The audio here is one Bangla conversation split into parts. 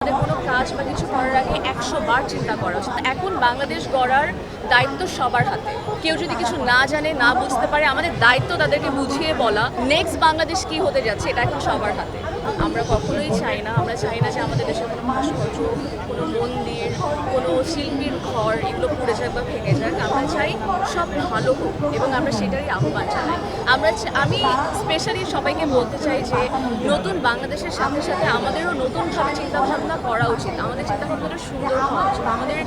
আমাদের কোনো কাজ বা কিছু করার আগে 100 বার চিন্তা করা উচিত। এখন বাংলাদেশ গড়ার দায়িত্ব সবার হাতে। কেউ যদি কিছু না জানে, না বুঝতে পারে, আমাদের দায়িত্ব তাদেরকে বুঝিয়ে বলা নেক্সট বাংলাদেশ কি হতে যাচ্ছে এটা এখন সবার হাতে। আমরা কখনোই চাই না যে আমাদের দেশে কোনো ভাস্কর্য, কোনো মন্দির, কোনো শিল্পীর ঘর এগুলো পুড়ে যাক বা ভেঙে যাক। আমরা চাই সব ভালো হোক এবং আমরা সেটারই আহ্বান জানাই। আমি স্পেশালি সবাইকে বলতে চাই যে নতুন বাংলাদেশের সাথে সাথে আমাদেরও নতুনভাবে চিন্তাভাবনা করা উচিত। আমাদের চিন্তাভাবনাটা সুন্দর হওয়া উচিত। আমাদের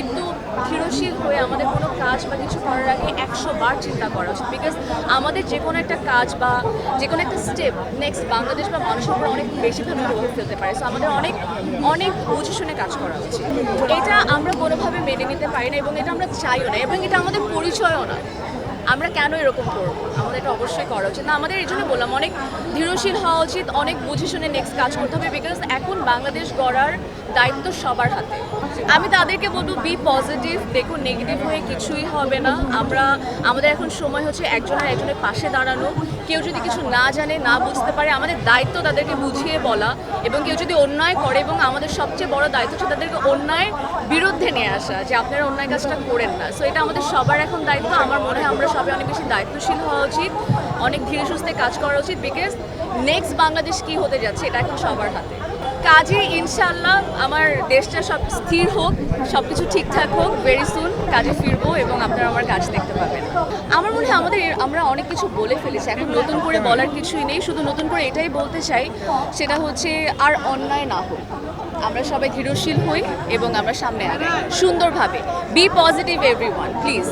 একটু ধীরশীল হয়ে আমাদের কোনো কাজ বা কিছু করার আগে 100 বার চিন্তা করা উচিত। বিকজ আমাদের যে কোনো একটা কাজ বা যে কোনো একটা স্টেপ নেক্সট বাংলাদেশ বা মানুষের উপর অনেক বেশিভাবে প্রভাব ফেলতে পারে। সো আমাদের অনেক অনেক বুঝে শুনে কাজ করা উচিত। এটা আমরা কোনোভাবে মেনে নিতে পারি না এবং এটা আমরা চাইও না এবং এটা আমাদের পরিচয়ও না। আমরা কেন এরকম করবো? আমাদের এটা অবশ্যই করা উচিত না। আমাদের এই জন্য বললাম অনেক ধীরশীল হওয়া উচিত, অনেক বুঝে শুনে নেক্সট কাজ করতে হবে। বিকজ এখন বাংলাদেশ গড়ার দায়িত্ব সবার হাতে। আমি তাদেরকে বলবো বি পজিটিভ। দেখুন, নেগেটিভ হয়ে কিছুই হবে না। আমাদের এখন সময় হচ্ছে একজনের পাশে দাঁড়ানো। কেউ যদি কিছু না জানে, না বুঝতে পারে, আমাদের দায়িত্ব তাদেরকে বুঝিয়ে বলা এবং কেউ যদি অন্যায় করে এবং আমাদের সবচেয়ে বড় দায়িত্ব হচ্ছে তাদেরকে অন্যায়ের বিরুদ্ধে নিয়ে আসা, যে আপনারা অন্যায় কাজটা করেন না। সো এটা আমাদের সবার এখন দায়িত্ব। আমার মনে হয় আমরা সবাই অনেক বেশি দায়িত্বশীল হওয়া উচিত, অনেক ধীরে সুস্থে কাজ করা উচিত। বিকজ নেক্সট বাংলাদেশ কি হতে যাচ্ছে এটা এখন সবার হাতে। কাজে ইনশাল্লাহ আমার দেশটা সব স্থির হোক, সব কিছু ঠিকঠাক হোক। ভেরি সুন কাজে ফিরবো এবং আপনারা আমার কাজ দেখতে পাবেন। আমার মনে হয় আমরা অনেক কিছু বলে ফেলেছি, এখন নতুন করে বলার কিছুই নেই। শুধু নতুন করে এটাই বলতে চাই, সেটা হচ্ছে আর অন্যায় না হোক। আমরা সবাই ধীরশীল হই এবং আমরা সামনে আগাই সুন্দরভাবে। Be positive everyone, please.